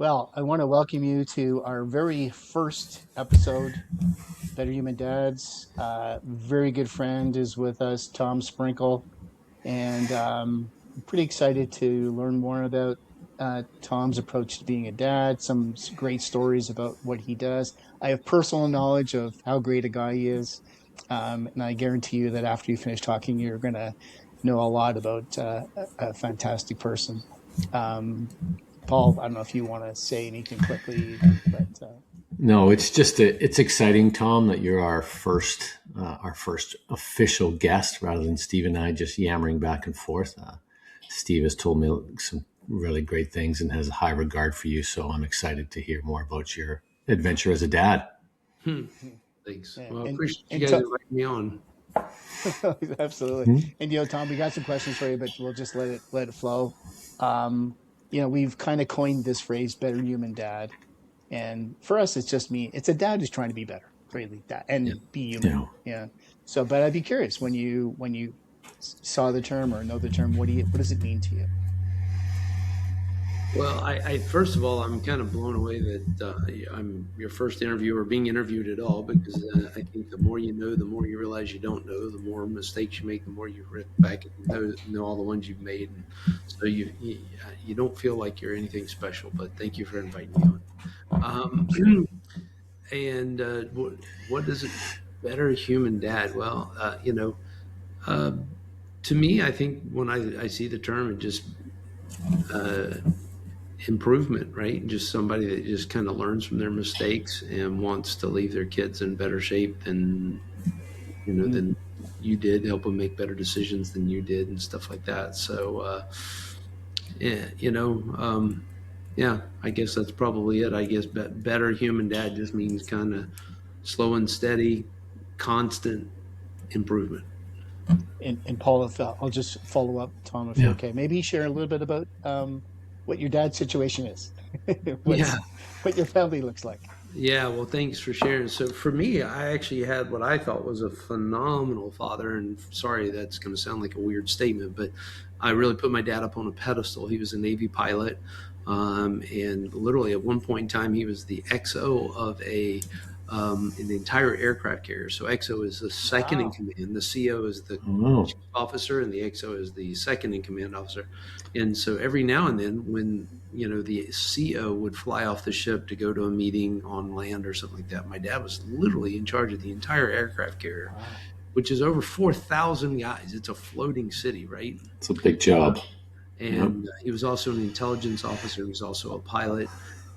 Well, I want to welcome you to our very first episode, Better Human Dads. Very good friend is with us, Tom Sprinkle, and I'm pretty excited to learn more about Tom's approach to being a dad, some great stories about what he does. I have personal knowledge of how great a guy he is, and I guarantee you that after you finish talking, you're going to know a lot about a fantastic person. Um, Paul, I don't know if you want to say anything quickly, but No, it's exciting, Tom, that you're our first official guest rather than Steve and I just yammering back and forth. Steve has told me some really great things and has a high regard for you, so I'm excited to hear more about your adventure as a dad. Hmm. Thanks. yeah, Well, I and appreciate you and guys inviting me on. absolutely. Hmm? And Tom, we got some questions for you, but we'll just let it flow. Um, we've kind of coined this phrase, "better human dad," and for us, it's just me. It's a dad who's trying to be better, really, Yeah. and be human. Yeah. Yeah. So, but I'd be curious when you saw the term or know the term, what does it mean to you? Well, I first of all, I'm kind of blown away that I'm your first interviewer being interviewed at all because I think the more you know, the more you realize you don't know, the more mistakes you make, the more you look back and know all the ones you've made, and so you don't feel like you're anything special. But thank you for inviting me on. And what does it better human dad? Well, uh, to me, I think when I see the term, it just uh, improvement, right? Just somebody that just kind of learns from their mistakes and wants to leave their kids in better shape Mm. than you did, help them make better decisions than you did, and stuff like that. So, yeah, yeah, I guess that's probably it. I guess better human dad just means kind of slow and steady, constant improvement. And Paul, if I'll just follow up, Tom, if you're Yeah. okay, maybe share a little bit about what your dad's situation is, Yeah. what's what your family looks like. Yeah, well, thanks for sharing. So for me, I actually had what I thought was a phenomenal father. And sorry, that's going to sound like a weird statement, but I really put my dad up on a pedestal. He was a Navy pilot. And literally at one point in time, he was the XO of in the entire aircraft carrier. So XO is the second in Wow. command. The CO is the Oh. chief officer, and the XO is the second in command officer. And so every now and then, when the CO would fly off the ship to go to a meeting on land or something like that, my dad was literally in charge of the entire aircraft carrier, Wow. which is over 4,000 guys. It's a floating city, right? It's a big job. Yep. And he was also an intelligence officer. He was also a pilot.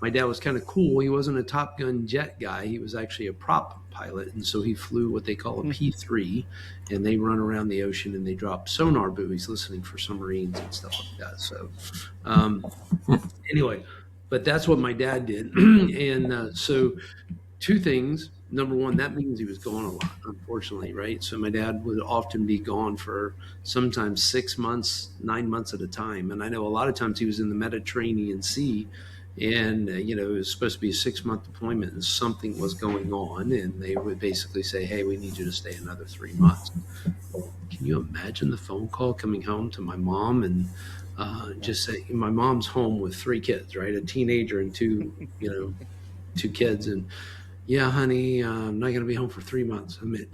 My dad was kind of cool. He wasn't a Top Gun jet guy. He was actually a prop pilot, and so he flew what they call a P3, and they run around the ocean and they drop sonar buoys, listening for submarines and stuff like that. So, um, anyway, but that's what my dad did, and so two things. Number one, that means he was gone a lot, unfortunately, right? So my dad would often be gone for sometimes 6 months, 9 months at a time. And I know a lot of times he was in the Mediterranean Sea, and it was supposed to be a 6 month deployment, and something was going on, and they would basically say, "Hey, we need you to stay another 3 months." Well, can you imagine the phone call coming home to my mom and just say, my mom's home with three kids, right? A teenager and two kids, and yeah, honey, I'm not going to be home for 3 months. I mean,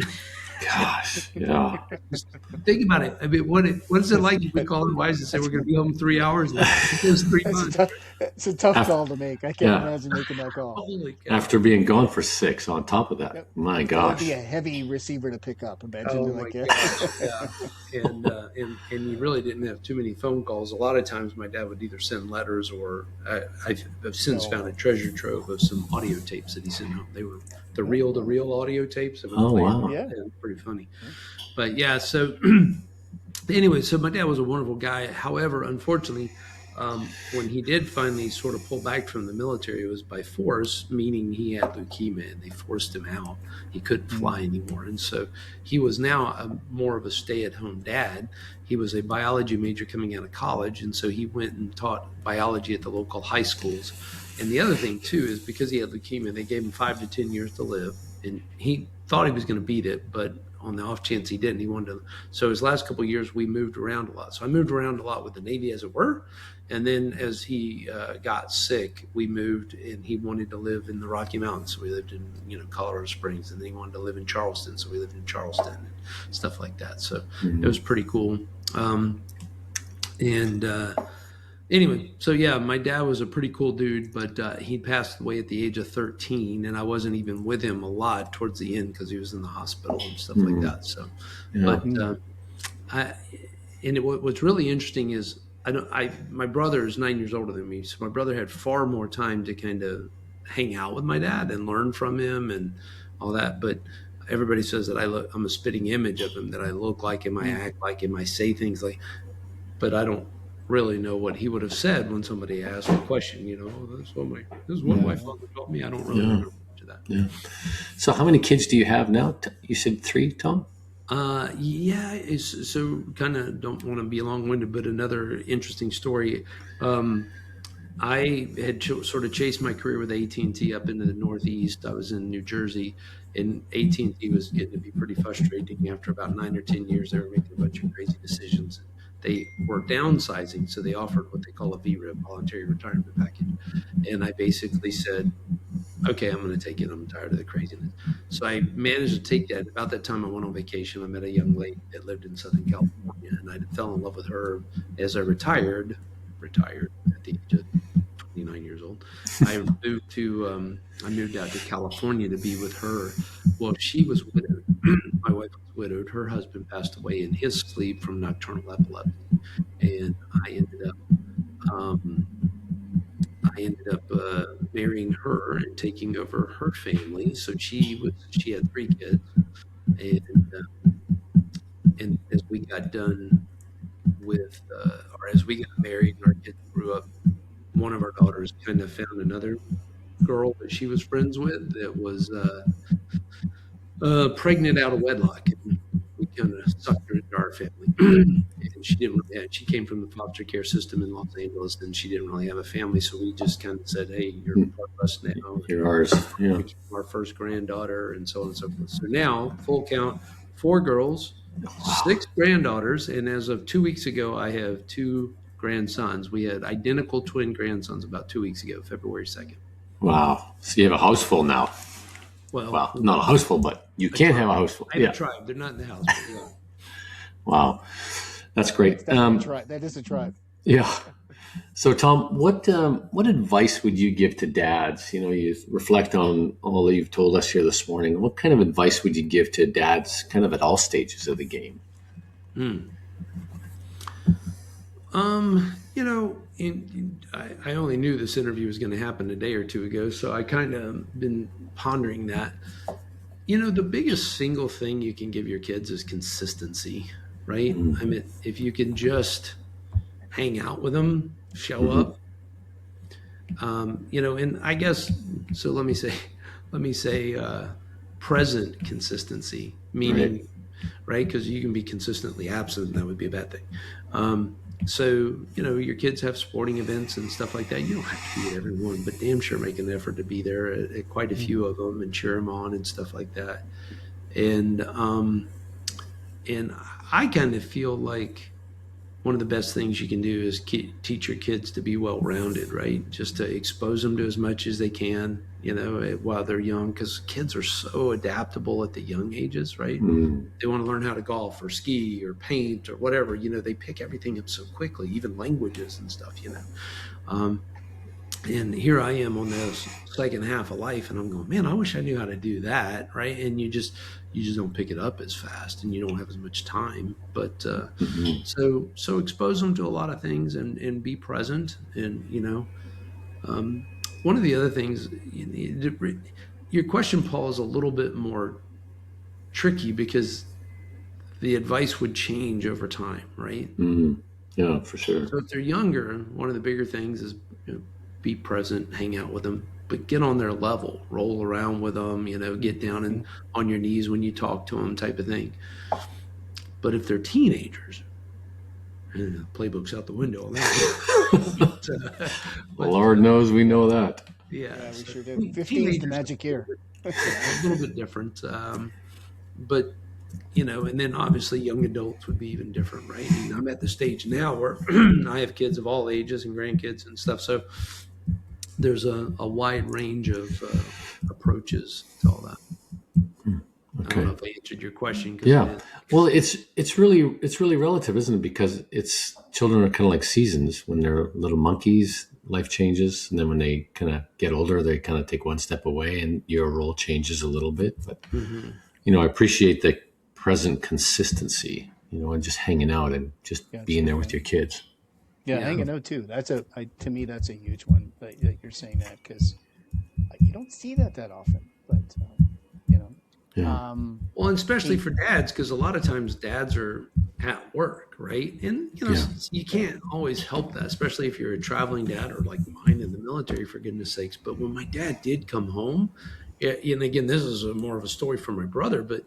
Gosh. Yeah. just think about it. I mean, what is it like if we call the wives and say we're going to be home 3 hours? It was three That's a months. tough, it's a tough After, call to make. I can't yeah. imagine making that call. Holy cow! After being gone for 6 on top of that. Yep. My That would be gosh. a heavy receiver to pick up. Imagine Oh you're my like, yeah. gosh! Yeah, and you really didn't have too many phone calls. A lot of times, my dad would either send letters, or I've since found a Oh, treasure trove of some audio tapes that he sent home. They were the oh, reel audio tapes. I've been Oh, playing. wow. yeah. Yeah, pretty funny. But yeah, so anyway, so my dad was a wonderful guy. However, unfortunately, when he did finally sort of pull back from the military, it was by force, meaning he had leukemia and they forced him out. He couldn't Mm. fly anymore. And so he was now more of a stay at home dad. He was a biology major coming out of college. And so he went and taught biology at the local high schools. And the other thing, too, is because he had leukemia, they gave him 5 to 10 years to live. And he thought he was going to beat it, but on the off chance he didn't, he wanted to. So his last couple of years, we moved around a lot. So I moved around a lot with the Navy, as it were. And then as he got sick, we moved, and he wanted to live in the Rocky Mountains. So we lived in, Colorado Springs, and then he wanted to live in Charleston. So we lived in Charleston and stuff like that. So it was pretty cool. Anyway, so yeah, my dad was a pretty cool dude, but he passed away at the age of 13, and I wasn't even with him a lot towards the end because he was in the hospital and stuff like that. So, what's really interesting is my brother is 9 years older than me, so my brother had far more time to kind of hang out with my dad and learn from him and all that. But everybody says that I'm a spitting image of him, that I look like him, I act like him, I say things like, but I don't really know what he would have said when somebody asked a question. This is what my father taught me. I don't really remember much of that. Yeah. So how many kids do you have now? You said 3, Tom? So kind of don't want to be long-winded, but another interesting story. I had sort of chased my career with AT&T up into the Northeast. I was in New Jersey, and AT&T was getting to be pretty frustrating. After about 9 or 10 years, they were making a bunch of crazy decisions. They were downsizing, so they offered what they call a VRIP, voluntary retirement package. And I basically said, okay, I'm going to take it. I'm tired of the craziness. So I managed to take that. About that time, I went on vacation. I met a young lady that lived in Southern California, and I fell in love with her as I retired at the age of 29 years old. I moved out to California to be with her. Well, she was widowed. My wife was widowed. Her husband passed away in his sleep from nocturnal epilepsy, and I ended up marrying her and taking over her family. So she had 3 kids, and as we got done with, or as we got married and our kids grew up, one of our daughters kind of found another girl that she was friends with that was pregnant out of wedlock, and we kind of sucked her into our family. And she came from the foster care system in Los Angeles, and she didn't really have a family, so we just kind of said, hey, you're part of us now. You're ours. Yeah. Our first granddaughter, and so on and so forth. So now, full count, 4 girls, 6 granddaughters, and as of 2 weeks ago, I have 2 grandsons. We had identical twin grandsons about 2 weeks ago, February 2nd. Wow. So you have a house full now. Well, not a house full, but you can have a house full. I have a tribe. They're not in the house. But yeah. Wow. That's great. That is a tribe. Yeah. So, Tom, what advice would you give to dads? You reflect on all that you've told us here this morning. What kind of advice would you give to dads kind of at all stages of the game? I only knew this interview was going to happen a day or two ago, so I kind of been pondering that. The biggest single thing you can give your kids is consistency, right? I mean, if you can just hang out with them, show up, and I guess, so let me say present consistency, meaning, right? Because you can be consistently absent, and that would be a bad thing. So, your kids have sporting events and stuff like that. You don't have to be at every one, but damn sure make an effort to be there at quite a few of them and cheer them on and stuff like that. And I kind of feel like one of the best things you can do is teach your kids to be well-rounded, right? Just to expose them to as much as they can, while they're young, because kids are so adaptable at the young ages, right? They want to learn how to golf or ski or paint or whatever, they pick everything up so quickly, even languages and stuff, and here I am on the second half of life, and I'm going, man, I wish I knew how to do that, right? And you just don't pick it up as fast, and you don't have as much time. But so expose them to a lot of things and be present. And one of the other things, your question, Paul, is a little bit more tricky because the advice would change over time, right? Yeah, for sure. So if they're younger, one of the bigger things is be present, hang out with them, but get on their level, roll around with them, get down and on your knees when you talk to them, type of thing. But if they're teenagers, the playbook's out the window on that. But Lord knows we know that. Yeah, we sure do. 15 is the magic year. A little bit different. But and then obviously young adults would be even different, right? And I'm at the stage now where I have kids of all ages and grandkids and stuff. So there's a wide range of approaches to all that. I don't know if I answered your question. Yeah. Well, it's really relative, isn't it? Because children are kind of like seasons. When they're little monkeys, life changes, and then when they kind of get older, they kind of take one step away, and your role changes a little bit. But I appreciate the present consistency, and just hanging out and just being there with your kids. Yeah, hanging out too. To me, that's a huge one that you're saying that, because you don't see that often. But Yeah. Well, and especially for dads, because a lot of times dads are at work, right? And you can't always help that, especially if you're a traveling dad or like mine in the military, for goodness sakes. But when my dad did come home, and again, this is more of a story for my brother, but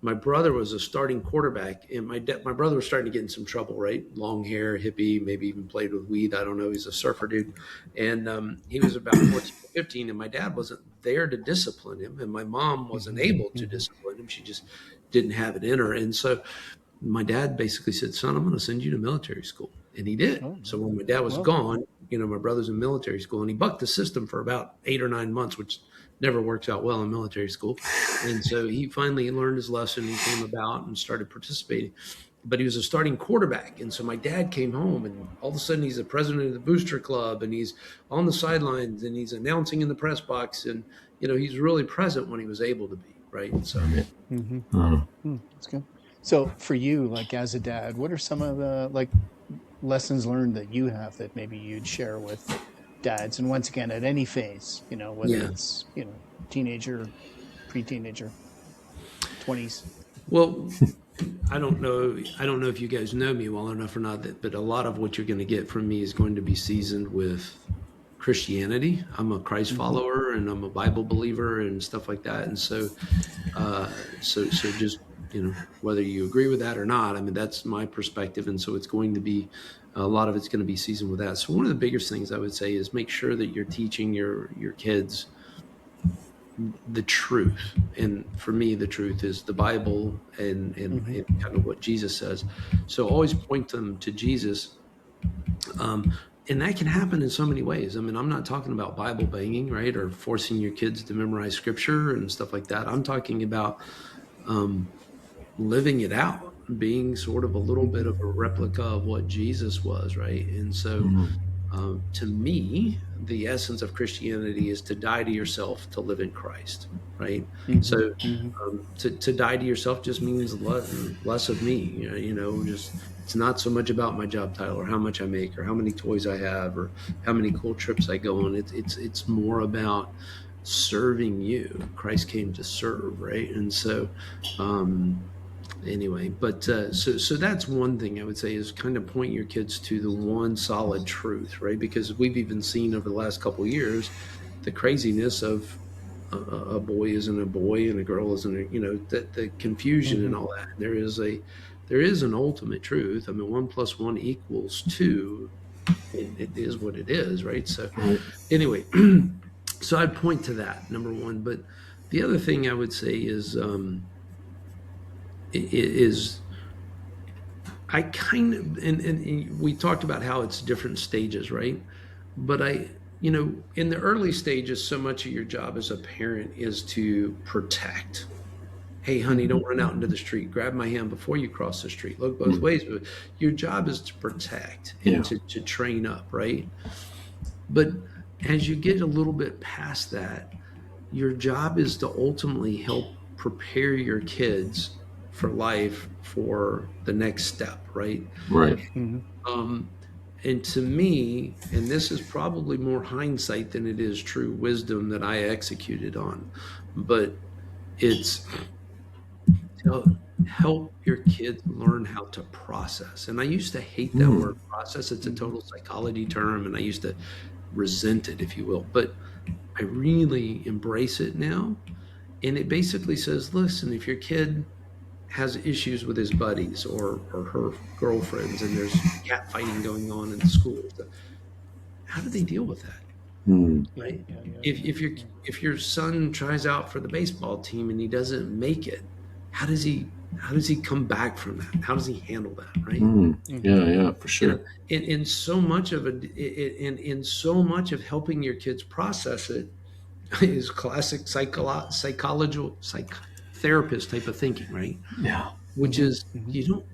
my brother was a starting quarterback, and my brother was starting to get in some trouble, right? Long hair, hippie, maybe even played with weed. I don't know. He's a surfer dude. And he was about 14 or 15, and my dad wasn't there to discipline him, and my mom wasn't able to discipline him. She just didn't have it in her. And so my dad basically said, son, I'm going to send you to military school. And he did. So when my dad was gone, my brother's in military school, and he bucked the system for about 8 or 9 months, which never works out well in military school. And so he finally learned his lesson and came about and started participating. But he was a starting quarterback. And so my dad came home, and all of a sudden he's the president of the booster club, and he's on the sidelines, and he's announcing in the press box. And, he's really present when he was able to be, right? So that's good. So for you, like as a dad, what are some of the lessons learned that you have that maybe you'd share with dads? And once again, at any phase, whether it's, teenager, pre-teenager, 20s. Well, I don't know if you guys know me well enough or not, but a lot of what you're going to get from me is going to be seasoned with Christianity. I'm a Christ follower, and I'm a Bible believer and stuff like that. And so just, whether you agree with that or not, I mean, that's my perspective. And so it's going to be, a lot of it's going to be seasoned with that. So one of the biggest things I would say is make sure that you're teaching your kids the truth. And for me, the truth is the Bible and kind of what Jesus says. So always point them to Jesus. And that can happen in so many ways. I mean, I'm not talking about Bible banging, right? Or forcing your kids to memorize scripture and stuff like that. I'm talking about living it out, being sort of a little bit of a replica of what Jesus was, right? And so to me, the essence of Christianity is to die to yourself to live in Christ, right? So to die to yourself just means less of me, just it's not so much about my job title or how much I make or how many toys I have or how many cool trips I go on. It's more about serving you. Christ came to serve, right? And so anyway, but so that's one thing I would say is kind of point your kids to the one solid truth, right? Because we've even seen over the last couple of years the craziness of a boy isn't a boy and a girl isn't that the confusion and all that. There is an ultimate truth. I mean, 1 + 1 = 2. It is what it is, right? So anyway, so I'd point to that, number one. But the other thing I would say is I kind of, and we talked about how it's different stages, right? But in the early stages, so much of your job as a parent is to protect. Hey, honey, don't run out into the street. Grab my hand before you cross the street. Look both ways. But your job is to protect and to train up, right? But as you get a little bit past that, your job is to ultimately help prepare your kids for life, for the next step, right? Right. And to me, and this is probably more hindsight than it is true wisdom that I executed on, but it's to help your kids learn how to process. And I used to hate that word process. It's a total psychology term, and I used to resent it, if you will. But I really embrace it now. And it basically says, listen, if your kid has issues with his buddies or her girlfriends and there's cat fighting going on in the school, how do they deal with that? Right? If your son tries out for the baseball team and he doesn't make it, how does he come back from that? How does he handle that, right? Yeah, for You know, sure. in so much of in so much of helping your kids process it is classic psychological therapist type of thinking, right? Yeah. Which Mm-hmm. is Mm-hmm. you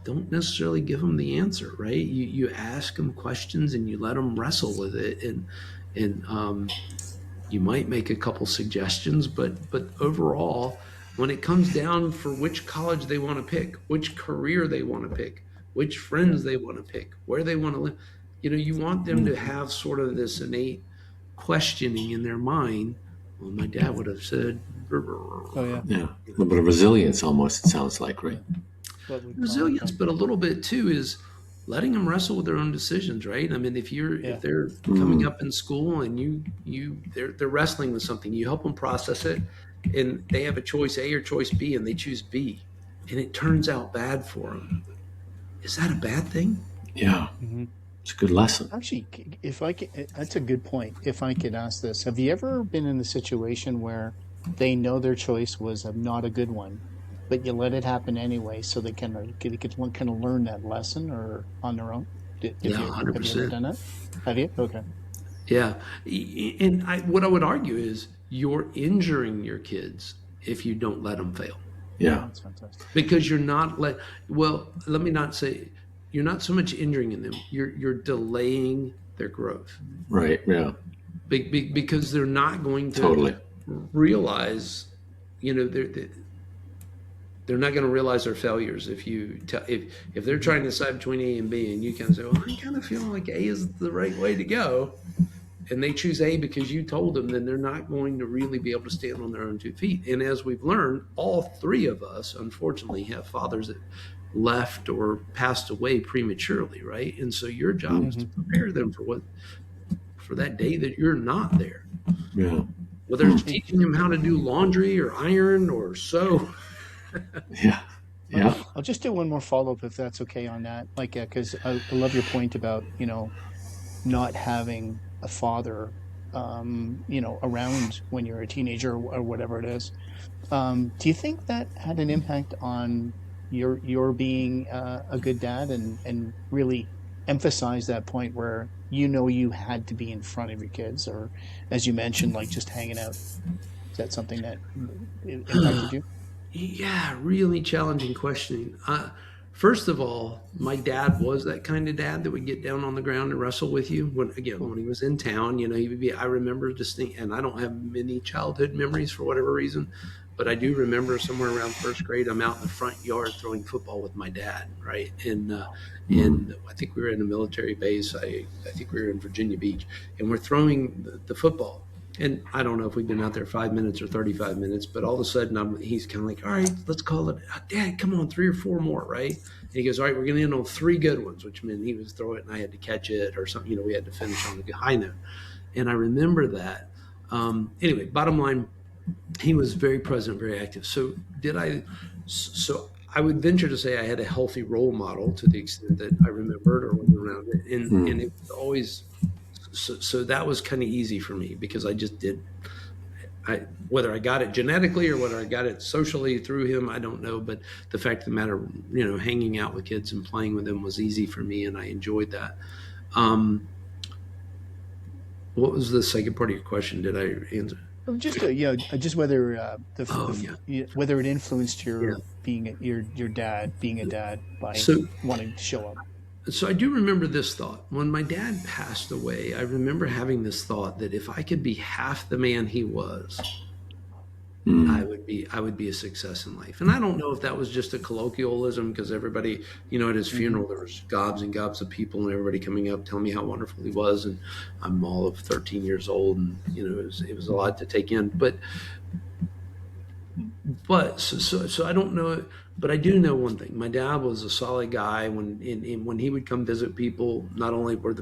don't necessarily give them the answer, right? You ask them questions and you let them wrestle with it, and you might make a couple suggestions, but overall, when it comes down for which college they want to pick, which career they want to pick, which friends they want to pick, where they want to live, you want them to have sort of this innate questioning in their mind. Well, my dad would have said, Oh yeah. Yeah. A little bit of resilience almost, it sounds like, right? Yeah. What we call it. resilience, but a little bit too is letting them wrestle with their own decisions, right? I mean, if they're coming up in school and they're wrestling with something, you help them process it, and they have a choice A or choice B, and they choose B, and it turns out bad for them. Is that a bad thing? Yeah. Mm-hmm. It's a good lesson. Actually, if I could, that's a good point. If I could ask this, have you ever been in the situation where they know their choice was not a good one, but you let it happen anyway, so they can kind of learn that lesson or on their own? Yeah, Have you ever 100%. done that? Have you? Okay. Yeah, and what I would argue is you're injuring your kids if you don't let them fail. Yeah. That's fantastic. Because you're not let me not say you're not so much injuring in them, you're delaying their growth. Right. Yeah. Because they're not going to Totally. realize, they're not going to realize their failures if you if they're trying to decide between A and B, and you kind of say, well, I'm kind of feeling like A is the right way to go, and they choose A because you told them, then they're not going to really be able to stand on their own 2 feet. And as we've learned, all three of us, unfortunately, have fathers that left or passed away prematurely, right? And so your job is to prepare them for that day that you're not there. Yeah. Whether it's teaching them how to do laundry or iron or sew. Yeah. Yeah. I'll just do one more follow up if that's okay on that. Like, because I love your point about not having a father, around when you're a teenager or whatever it is. Do you think that had an impact on your being a good dad and really emphasize that point where you had to be in front of your kids, or as you mentioned, like just hanging out? Is that something that impacted you? Yeah, really challenging questioning. First of all, my dad was that kind of dad that would get down on the ground and wrestle with you. When he was in town, he would be. I remember and I don't have many childhood memories for whatever reason, but I do remember somewhere around first grade, I'm out in the front yard throwing football with my dad, right? And I think we were in a military base. I think we were in Virginia Beach, and we're throwing the football. And I don't know if we've been out there 5 minutes or 35 minutes, but all of a sudden he's kind of like, all right, let's call it. Dad, come on, 3 or 4 more, right? And he goes, all right, we're going to end on 3 good ones, which meant he was throw it and I had to catch it or something. We had to finish on a high note. And I remember that. Anyway, bottom line, he was very present, very active. So I would venture to say I had a healthy role model to the extent that I remembered or was around it. And it was always, so that was kind of easy for me because I just did. Whether I got it genetically or whether I got it socially through him, I don't know. But the fact of the matter, hanging out with kids and playing with them was easy for me, and I enjoyed that. What was the second part of your question? Did I answer? Just just whether whether it influenced your Yeah. being your dad being a dad by wanting to show up. So I do remember this thought. When my dad passed away, I remember having this thought that if I could be half the man he was, I would be a success in life. And I don't know if that was just a colloquialism because everybody, at his funeral, there was gobs and gobs of people and everybody coming up telling me how wonderful he was. And I'm all of 13 years old and, it was a lot to take in. But so I don't know, but I do know one thing. My dad was a solid guy when he would come visit people. Not only were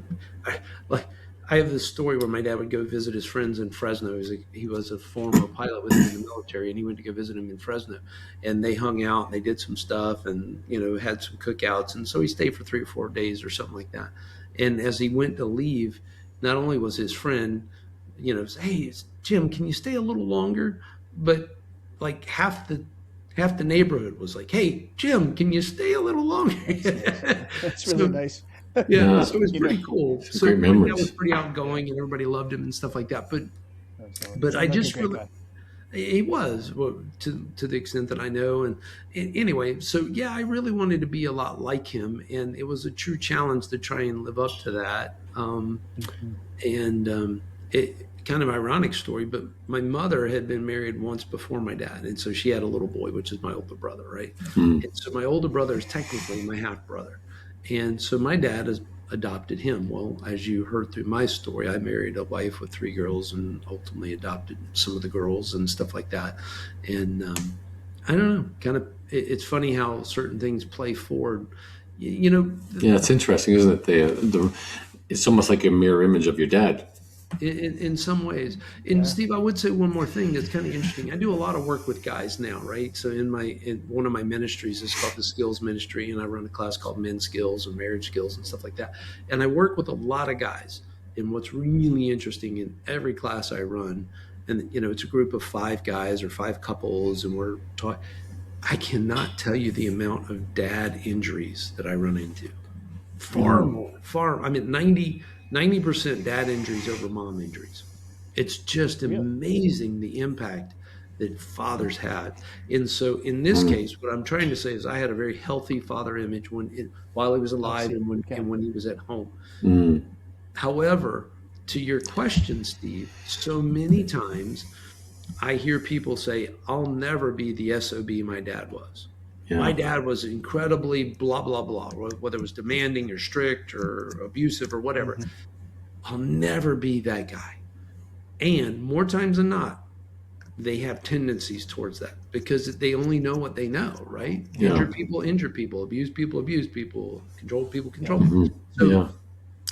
I have this story where my dad would go visit his friends in Fresno. He was a former pilot with him in the military, and he went to go visit him in Fresno. And they hung out, and they did some stuff, and had some cookouts. And so he stayed for 3 or 4 days or something like that. And as he went to leave, not only was his friend, say, hey, Jim, can you stay a little longer? But like half half the neighborhood was like, "Hey, Jim, can you stay a little longer?" That's really So nice. yeah, Yeah, so it was You know, pretty cool. some So great my dad was memories. pretty outgoing, and everybody loved him and stuff like that. But I sounds like a just great really guy. he was, well, to the extent that I know, and anyway, so yeah, I really wanted to be a lot like him, and it was a true challenge to try and live up to that. Mhm. And it kind of ironic story, but my mother had been married once before my dad, and so she had a little boy, which is my older brother, right? Mm. And so my older brother is technically my half brother, and so my dad has adopted him. Well, as you heard through my story, I married a wife with three girls and ultimately adopted some of the girls and stuff like that. And I don't know, kind of, it's funny how certain things play forward. You know, Yeah, it's interesting, isn't it? It's almost like a mirror image of your dad. in some ways. And Yeah. Steve, I would say one more thing that's kind of interesting. I do a lot of work with guys now, right? So in one of my ministries is called the Skills Ministry, and I run a class called Men Skills and Marriage Skills and stuff like that. And I work with a lot of guys. And what's really interesting in every class I run, and it's a group of five guys or five couples, and we're talking. I cannot tell you the amount of dad injuries that I run into. Far Mm. more, far. I mean, 90% dad injuries over mom injuries. It's just Really? amazing the impact that fathers had. And so in this Mm. case, what I'm trying to say is I had a very healthy father image while he was I alive see. and Okay. when he was at home. Mm. However, to your question, Steve, so many times I hear people say, I'll never be the SOB my dad was. My Yeah. dad was incredibly blah, blah, blah, whether it was demanding or strict or abusive or whatever. Mhm. I'll never be that guy. And more times than not, they have tendencies towards that because they only know what they know, right? Yeah. Injure people, abuse people, control Yeah. people. Hmm. So, Yeah.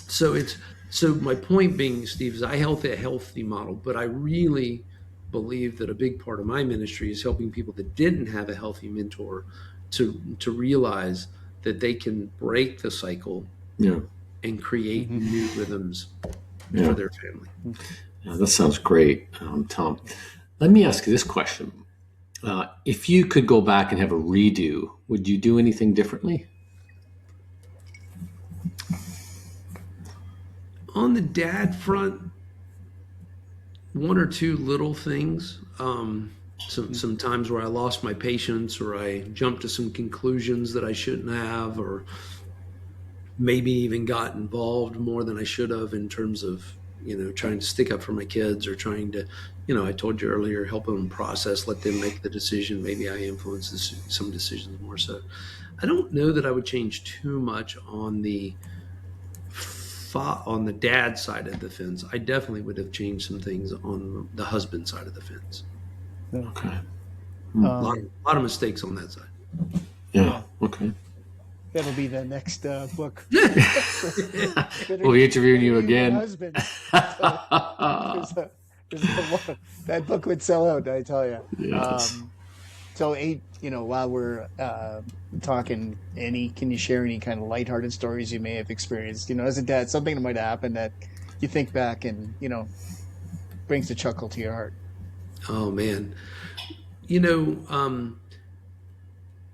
so it's so my point being, Steve, is I help a healthy model, but I really believe that a big part of my ministry is helping people that didn't have a healthy mentor to realize that they can break the cycle Yeah. and create Mhm. new rhythms for Yeah. their family. Yeah, that sounds great, Tom. Let me ask you this question. If you could go back and have a redo, would you do anything differently? On the dad front, one or two little things. Some times where I lost my patience, or I jumped to some conclusions that I shouldn't have, or maybe even got involved more than I should have in terms of trying to stick up for my kids or trying to I told you earlier, help them process, let them make the decision. Maybe I influence some decisions more. So I don't know that I would change too much on the dad side of the fence. I definitely would have changed some things on the husband side of the fence. Okay. A Um, lot of mistakes on that side. Yeah. yeah. Okay. That'll be the next book. We'll be interviewing you Better Be Than again. Husband. So, that book would sell out, I tell you. Yes. So, while we're talking, can you share any kind of lighthearted stories you may have experienced? As a dad, something that might have happened that you think back and brings a chuckle to your heart. Oh man, you know,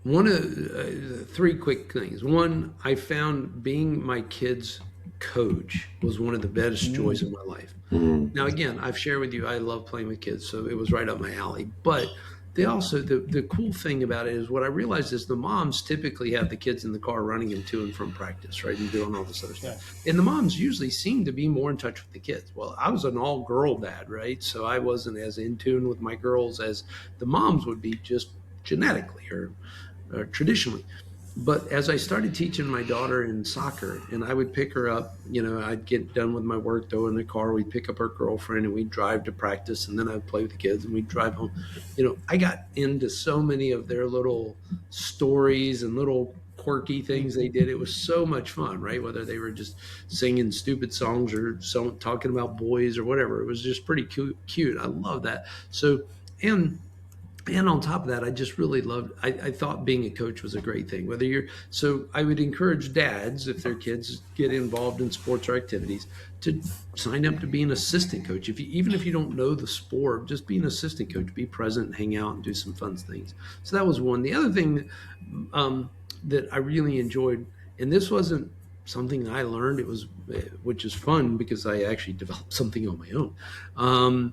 one of three quick things. One, I found being my kids' coach was one of the best joys Mm, of my life. Mm. Now, again, I've shared with you, I love playing with kids, so it was right up my alley. But they also, the cool thing about it is what I realized is the moms typically have the kids in the car running them to and from practice, right? And doing all this other yeah. stuff. And the moms usually seem to be more in touch with the kids. Well, I was an all girl dad, right? So I wasn't as in tune with my girls as the moms would be just genetically or traditionally. But as I started teaching my daughter in soccer, and I would pick her up, I'd get done with my work, though, in the car. We'd pick up her girlfriend, and we'd drive to practice, and then I'd play with the kids, and we'd drive home. I got into so many of their little stories and little quirky things they did. It was so much fun, right? Whether they were just singing stupid songs or talking about boys or whatever, it was just pretty cute. I love that. So, and and on top of that, I just really loved, I thought being a coach was a great thing. So I would encourage dads, if their kids get involved in sports or activities, to sign up to be an assistant coach. Even if you don't know the sport, just be an assistant coach, be present, hang out, and do some fun things. So that was one. The other thing that I really enjoyed, and this wasn't something I learned, which is fun because I actually developed something on my own.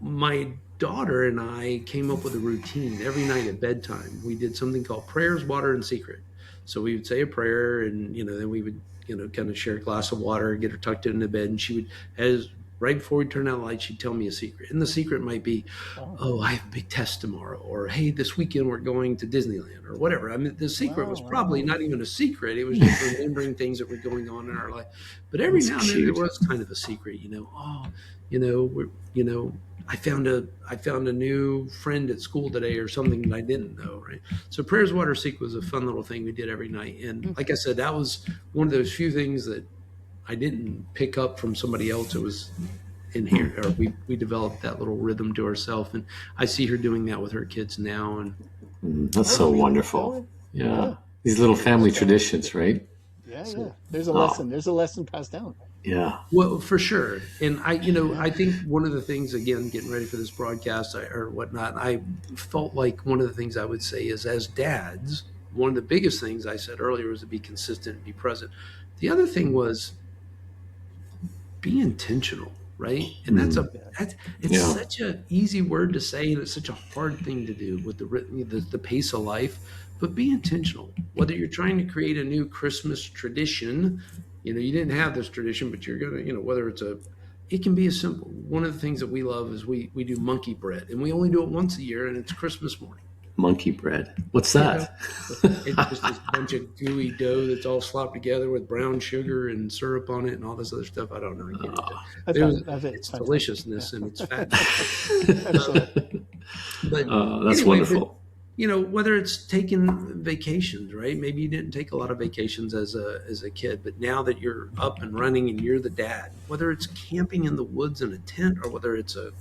My daughter and I came up with a routine every night at bedtime. We did something called prayers, water, and secret. So we would say a prayer, and then we would kind of share a glass of water, get her tucked into bed, and she would, as right before we turn out the light, she'd tell me a secret. And the secret might be, oh, I have a big test tomorrow, or hey, this weekend we're going to Disneyland, or whatever. I mean, the secret was probably not even a secret. It was just remembering things that were going on in our life. But every now and then there was kind of a secret, I found a new friend at school today, or something that I didn't know, right? So prayers, water, secret was a fun little thing we did every night. And like I said, that was one of those few things that I didn't pick up from somebody else. It was in here, or we developed that little rhythm to ourselves. And I see her doing that with her kids now. And that's so wonderful. Yeah. These little family traditions, right? Yeah. There's a lesson. There's a lesson passed down. Yeah. Well, for sure. And I think one of the things, again, getting ready for this broadcast or whatnot, I felt like one of the things I would say is, as dads, one of the biggest things I said earlier was to be consistent and be present. The other thing was be intentional, right? And it's such an easy word to say, and it's such a hard thing to do with the pace of life. But be intentional. Whether you're trying to create a new Christmas tradition, you didn't have this tradition, but you're gonna, whether it can be as simple. One of the things that we love is we do monkey bread, and we only do it once a year, and it's Christmas morning. Monkey bread. What's that? It's just this bunch of gooey dough that's all slopped together with brown sugar and syrup on it and all this other stuff. I don't know. It's deliciousness and it's fat. But that's wonderful. Whether it's taking vacations, right? Maybe you didn't take a lot of vacations as a kid, but now that you're up and running and you're the dad, whether it's camping in the woods in a tent or whether it's a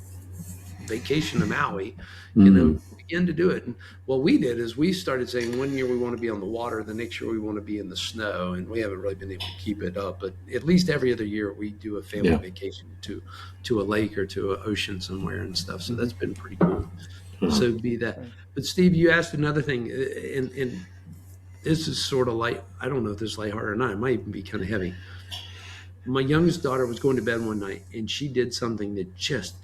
vacation to Maui, begin to do it. And what we did is we started saying one year we want to be on the water, the next year we want to be in the snow, and we haven't really been able to keep it up. But at least every other year we do a family vacation to a lake or to an ocean somewhere and stuff. So that's been pretty cool. So be that. But Steve, you asked another thing, and this is sort of light. I don't know if this is lighthearted or not. It might even be kind of heavy. My youngest daughter was going to bed one night, and she did something that just,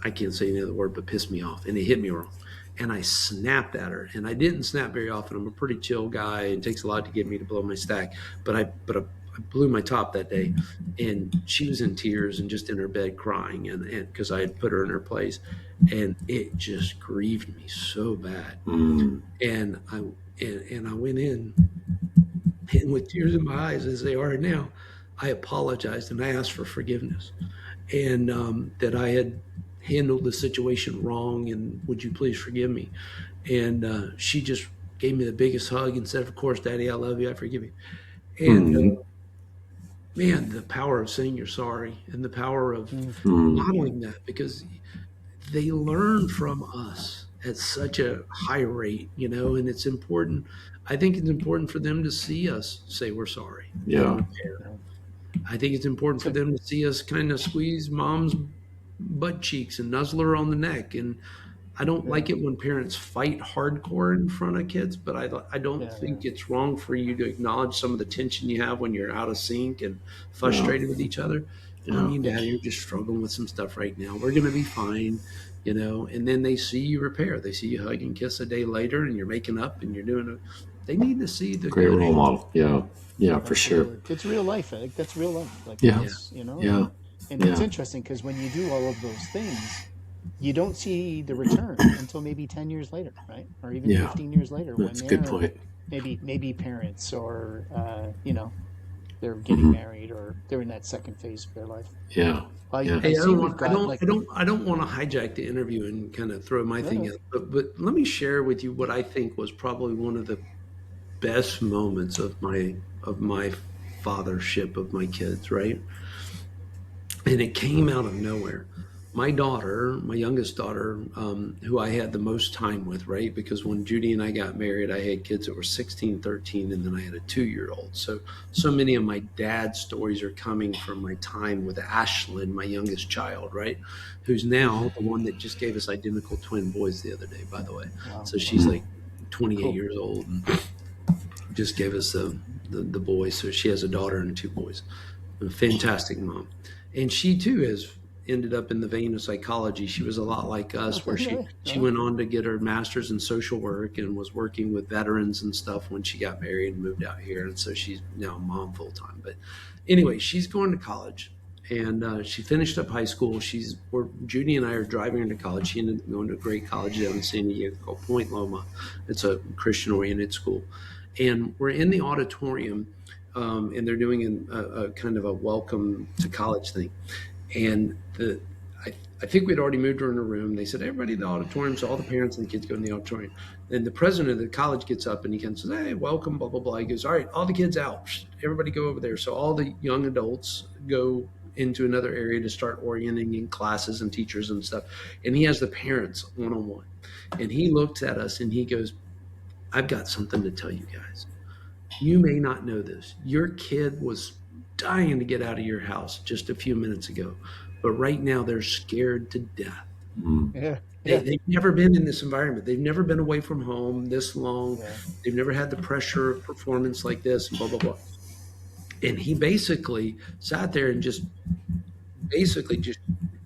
I can't say any other word, but pissed me off, and it hit me wrong. And I snapped at her, and I didn't snap very often. I'm a pretty chill guy. It takes a lot to get me to blow my stack, but I blew my top that day, and she was in tears and just in her bed crying, and because I had put her in her place, and it just grieved me so bad. And I went in, and with tears in my eyes as they are now, I apologized and I asked for forgiveness, and that I had handled the situation wrong, and would you please forgive me? And she just gave me the biggest hug and said, "Of course, Daddy, I love you. I forgive you." And man, the power of saying you're sorry and the power of modeling that, because they learn from us at such a high rate, and it's important. I think it's important for them to see us say we're sorry. Yeah. I think it's important for them to see us kind of squeeze mom's butt cheeks and nuzzle her on the neck. And I don't like it when parents fight hardcore in front of kids, but I don't think it's wrong for you to acknowledge some of the tension you have when you're out of sync and frustrated with each other. Mommy and Daddy are just struggling with some stuff right now. We're going to be fine, and then they see you repair. They see you hug and kiss a day later, and you're making up and you're doing it. They need to see the great role model. Yeah, for sure. It's real life. I think that's real life. And it's interesting because when you do all of those things, you don't see the return until maybe 10 years later, right? Or even 15 years later. That's a good point. Maybe parents or, they're getting married or they're in that second phase of their life. Yeah. I don't want to hijack the interview and kind of throw my thing out, but let me share with you what I think was probably one of the best moments of my fathership of my kids, right? And it came out of nowhere. my daughter, my youngest daughter, who I had the most time with, right? Because when Judy and I got married, I had kids that were 16, 13, and then I had a 2-year-old. So many of my dad's stories are coming from my time with Ashlyn, my youngest child, right? Who's now the one that just gave us identical twin boys the other day, by the way. Wow. So she's like 28 Cool. years old and just gave us the boys. So she has a daughter and 2 boys. A fantastic mom. And she too has ended up in the vein of psychology. She was a lot like us, where she went on to get her master's in social work and was working with veterans and stuff when she got married and moved out here. And so she's now a mom full time. But anyway, she's going to college, and she finished up high school. Judy and I are driving her to college. She ended up going to a great college down in San Diego called Point Loma. It's a Christian oriented school. And we're in the auditorium, and they're doing a kind of a welcome to college thing. And I think we'd already moved her in a room. They said, everybody in the auditorium. So all the parents and the kids go in the auditorium. And the president of the college gets up and he kind of says, hey, welcome, blah, blah, blah. He goes, all right, all the kids out. Everybody go over there. So all the young adults go into another area to start orienting in classes and teachers and stuff. And he has the parents one-on-one. And he looks at us and he goes, I've got something to tell you guys. You may not know this. Your kid was dying to get out of your house just a few minutes ago, but right now they're scared to death. Yeah. They've never been in this environment. They've never been away from home this long. Yeah. They've never had the pressure of performance like this, and blah, blah, blah. And he basically sat there and just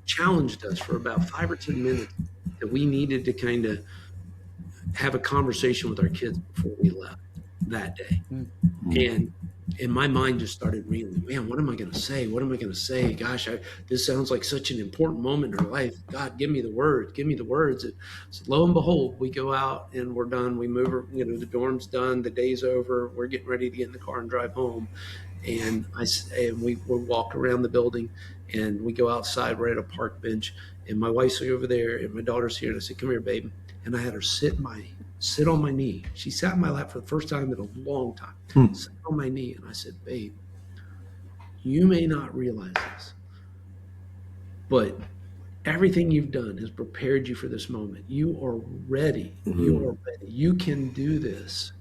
challenged us for about 5 or 10 minutes that we needed to kind of have a conversation with our kids before we left that day. And my mind just started reeling. Man, what am I going to say? What am I going to say? Gosh, this sounds like such an important moment in our life. God, give me the words. Give me the words. And so lo and behold, we go out and we're done. We move her, the dorm's done. The day's over. We're getting ready to get in the car and drive home. And we walk around the building and we go outside. We're at a park bench and my wife's over there and my daughter's here. And I said, come here, babe. And I had her sit on my knee. She sat in my lap for the first time in a long time. Sat on my knee, and I said, babe, you may not realize this, but everything you've done has prepared you for this moment. You are ready. You are ready. You can do this.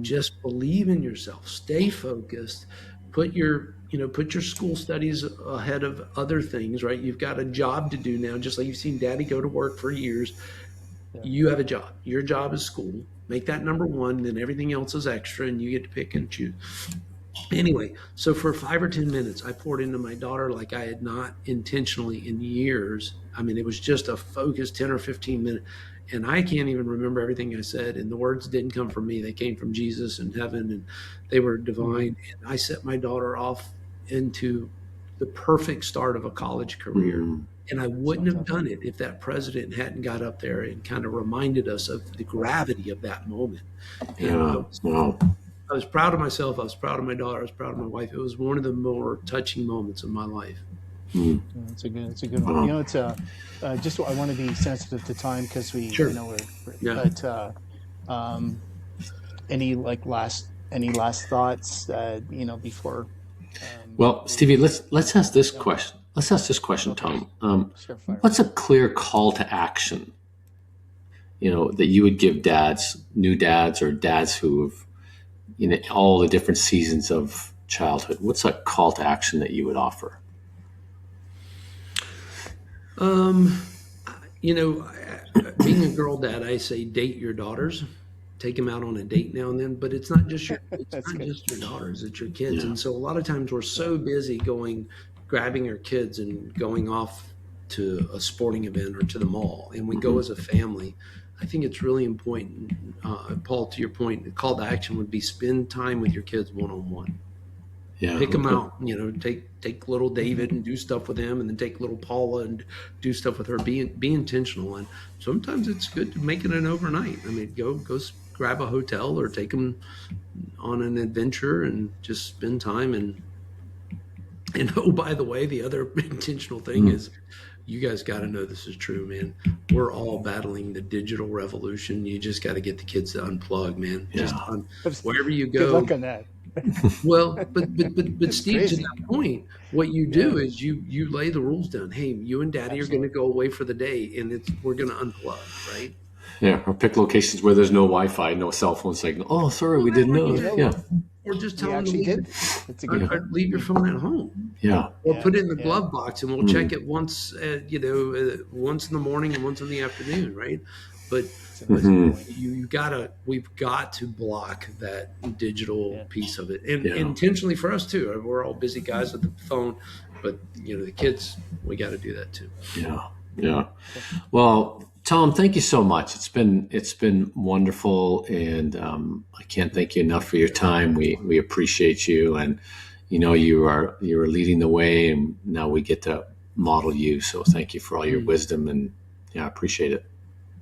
Just believe in yourself. Stay focused. Put your school studies ahead of other things, right? You've got a job to do now, just like you've seen Daddy go to work for years. You have a job. Your job is school. Make that number one, then everything else is extra, and you get to pick and choose. Anyway, so for 5 or 10 minutes, I poured into my daughter like I had not intentionally in years. I mean, it was just a focused 10 or 15 minutes, and I can't even remember everything I said, and the words didn't come from me. They came from Jesus and heaven, and they were divine. And I set my daughter off into the perfect start of a college career. And I wouldn't have done it if that president hadn't got up there and kind of reminded us of the gravity of that moment. And I was proud of myself. I was proud of my daughter. I was proud of my wife. It was one of the more touching moments of my life. It's a good one. It's just I want to be sensitive to time because but any last thoughts before? Well, Stevie, let's ask this question. Let's ask this question, Tom. What's a clear call to action, that you would give new dads or dads who have, all the different seasons of childhood? What's a call to action that you would offer? Being a girl dad, I say date your daughters. Take them out on a date now and then, but it's not just your daughters, it's your kids. Yeah. And so a lot of times we're so busy grabbing our kids and going off to a sporting event or to the mall, and we go as a family. I think it's really important, Paul, to your point, the call to action would be spend time with your kids one-on-one. Yeah, pick them out, take little David and do stuff with him, and then take little Paula and do stuff with her. Be intentional. And sometimes it's good to make it an overnight. I mean, go grab a hotel or take them on an adventure and just spend time and And oh, by the way, the other intentional thing is, you guys got to know this is true, man. We're all battling the digital revolution. You just got to get the kids to unplug, man. Just wherever you Good go. luck on that. Well, but Steve, to crazy. that point, what you do is you lay the rules down. Hey, you and Daddy are going to go away for the day, and we're going to unplug, right? Yeah, or pick locations where there's no Wi-Fi, no cell phone signal. Oh, sorry, we didn't know. Yeah, Or just tell We them to actually leave, did. It's a good point. leave your phone at home. yeah, Or Yeah, put it in the yeah. glove box, and we'll check it once, once in the morning and once in the afternoon, right? But we've got to block that digital piece of it, and intentionally for us too. We're all busy guys with the phone, but the kids, we got to do that too. Yeah. Well, Tom, thank you so much. It's been wonderful, and I can't thank you enough for your time. We appreciate you, and you are leading the way, and now we get to model you. So thank you for all your wisdom, and I appreciate it.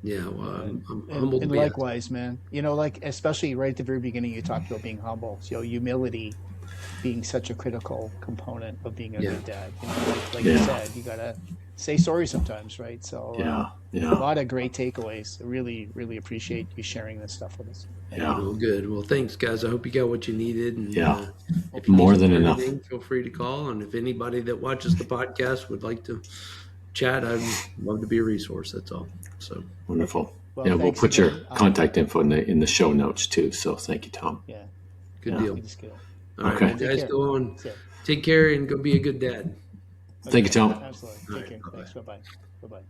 Yeah, well, I'm humbled. And likewise, man. Especially right at the very beginning, you talked about being humble. Humility being such a critical component of being a good dad. Like you said, you gotta say sorry sometimes, right? So a lot of great takeaways. I really, really appreciate you sharing this stuff with us. Well, good. Well, thanks, guys. I hope you got what you needed. And, if you more than enough. Feel free to call. And if anybody that watches the podcast would like to chat, I'd love to be a resource. That's all. So wonderful. Well, we'll put your contact info in the show notes too. So thank you, Tom. Yeah. Good deal. All right, Okay. guys, go on. Take care and go be a good dad. Thank you, Tom. Absolutely. Take care. Thanks. Bye-bye. Bye-bye.